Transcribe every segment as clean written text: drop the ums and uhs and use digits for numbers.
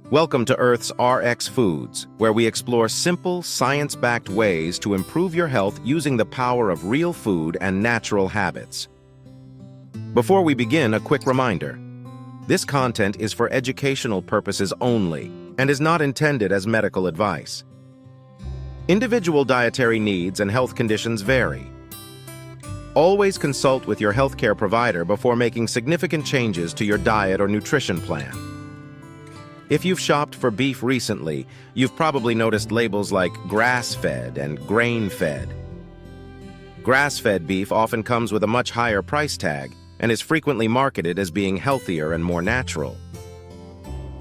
Welcome to Earth's RX Foods, where we explore simple, science-backed ways to improve your health using the power of real food and natural habits. Before we begin, a quick reminder. This content is for educational purposes only and is not intended as medical advice. Individual dietary needs and health conditions vary. Always consult with your healthcare provider before making significant changes to your diet or nutrition plan. If you've shopped for beef recently, you've probably noticed labels like grass-fed and grain-fed. Grass-fed beef often comes with a much higher price tag and is frequently marketed as being healthier and more natural.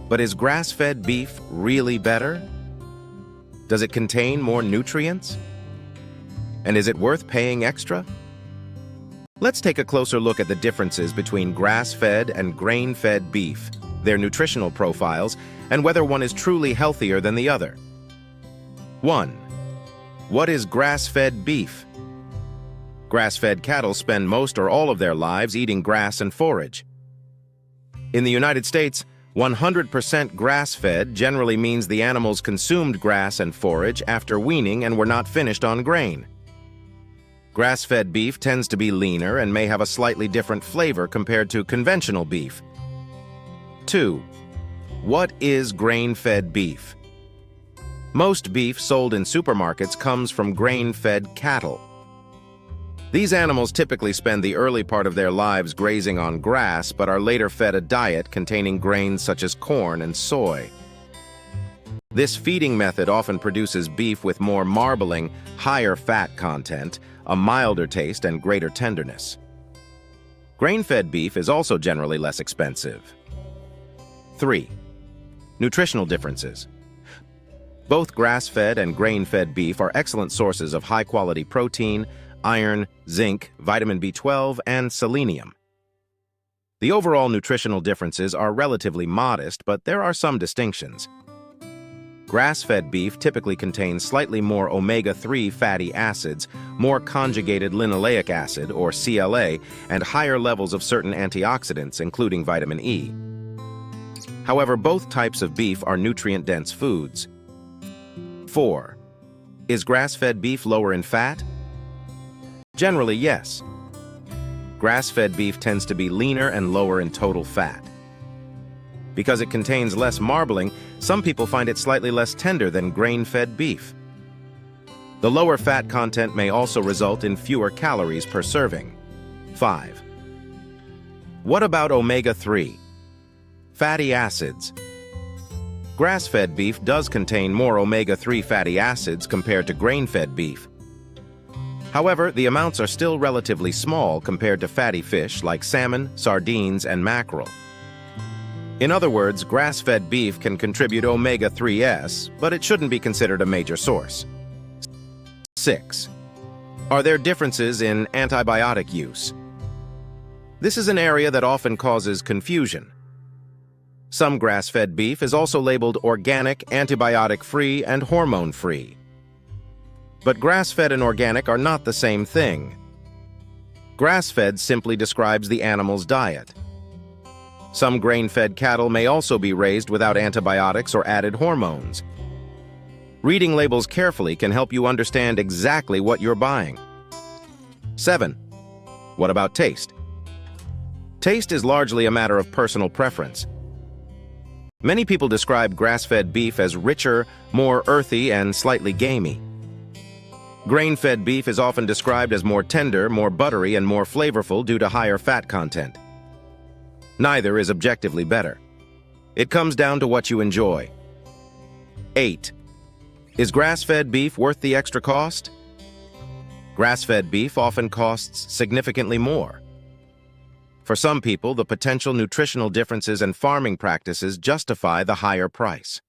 But is grass-fed beef really better? Does it contain more nutrients? And is it worth paying extra? Let's take a closer look at the differences between grass-fed and grain-fed beef, their nutritional profiles, and whether one is truly healthier than the other. 1. What is grass-fed beef? Grass-fed cattle spend most or all of their lives eating grass and forage. In the United States, 100% grass-fed generally means the animals consumed grass and forage after weaning and were not finished on grain. Grass-fed beef tends to be leaner and may have a slightly different flavor compared to conventional beef. 2. What is grain-fed beef? Most beef sold in supermarkets comes from grain-fed cattle. These animals typically spend the early part of their lives grazing on grass but are later fed a diet containing grains such as corn and soy. This feeding method often produces beef with more marbling, higher fat content, a milder taste, and greater tenderness. Grain-fed beef is also generally less expensive. 3. Nutritional differences. Both grass-fed and grain-fed beef are excellent sources of high-quality protein, iron, zinc, vitamin B12, and selenium. The overall nutritional differences are relatively modest, but there are some distinctions. Grass-fed beef typically contains slightly more omega-3 fatty acids, more conjugated linoleic acid, or CLA, and higher levels of certain antioxidants, including vitamin E. However, both types of beef are nutrient-dense foods. 4. Is grass-fed beef lower in fat? Generally, yes. Grass-fed beef tends to be leaner and lower in total fat. Because it contains less marbling, some people find it slightly less tender than grain-fed beef. The lower fat content may also result in fewer calories per serving. 5. What about omega-3? Fatty acids. Grass-fed beef does contain more omega-3 fatty acids compared to grain-fed beef. However, the amounts are still relatively small compared to fatty fish like salmon, sardines, and mackerel. In other words, grass-fed beef can contribute omega-3s, but it shouldn't be considered a major source. 6. Are there differences in antibiotic use? This is an area that often causes confusion. Some grass-fed beef is also labeled organic, antibiotic-free, and hormone-free. But grass-fed and organic are not the same thing. Grass-fed simply describes the animal's diet. Some grain-fed cattle may also be raised without antibiotics or added hormones. Reading labels carefully can help you understand exactly what you're buying. 7. What about taste? Taste is largely a matter of personal preference. Many people describe grass-fed beef as richer, more earthy, and slightly gamey. Grain-fed beef is often described as more tender, more buttery, and more flavorful due to higher fat content. Neither is objectively better. It comes down to what you enjoy. 8. Is grass-fed beef worth the extra cost? Grass-fed beef often costs significantly more. For some people, the potential nutritional differences and farming practices justify the higher price.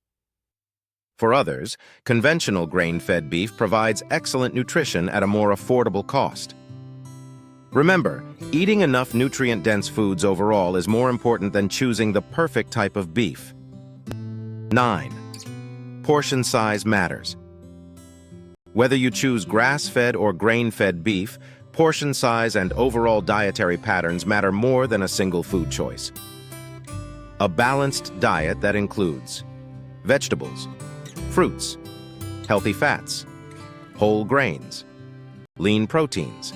For others, conventional grain-fed beef provides excellent nutrition at a more affordable cost. Remember, eating enough nutrient-dense foods overall is more important than choosing the perfect type of beef. 9. Portion size matters. Whether you choose grass-fed or grain-fed beef, portion size and overall dietary patterns matter more than a single food choice. A balanced diet that includes vegetables, fruits, healthy fats, whole grains, lean proteins,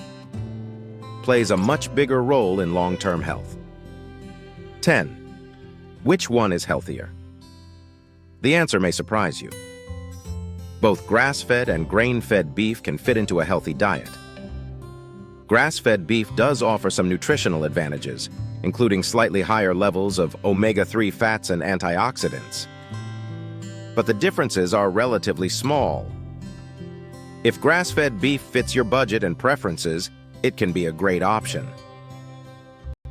plays a much bigger role in long-term health. 10. Which one is healthier? The answer may surprise you. Both grass-fed and grain-fed beef can fit into a healthy diet. Grass-fed beef does offer some nutritional advantages, including slightly higher levels of omega-3 fats and antioxidants. But the differences are relatively small. If grass-fed beef fits your budget and preferences, it can be a great option.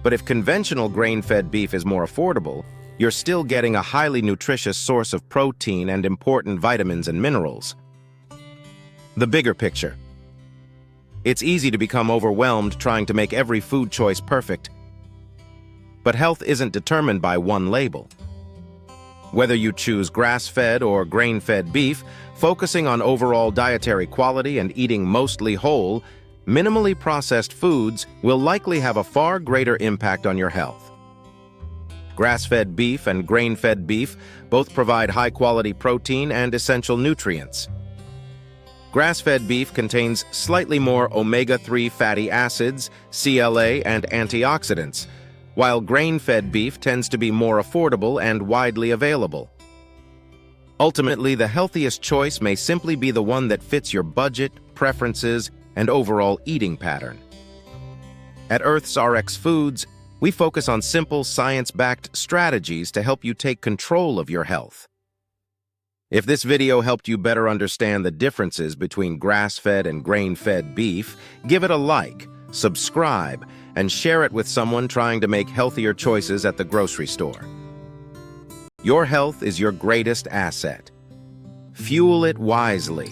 But if conventional grain-fed beef is more affordable, you're still getting a highly nutritious source of protein and important vitamins and minerals. The bigger picture. It's easy to become overwhelmed trying to make every food choice perfect. But health isn't determined by one label. Whether you choose grass-fed or grain-fed beef, focusing on overall dietary quality and eating mostly whole, minimally processed foods will likely have a far greater impact on your health. Grass-fed beef and grain-fed beef both provide high-quality protein and essential nutrients. Grass-fed beef contains slightly more omega-3 fatty acids, CLA, and antioxidants, while grain-fed beef tends to be more affordable and widely available. Ultimately, the healthiest choice may simply be the one that fits your budget, preferences, and overall eating pattern. At Earth's RX Foods, we focus on simple, science-backed strategies to help you take control of your health. If this video helped you better understand the differences between grass-fed and grain-fed beef, give it a like, subscribe, and share it with someone trying to make healthier choices at the grocery store. Your health is your greatest asset. Fuel it wisely.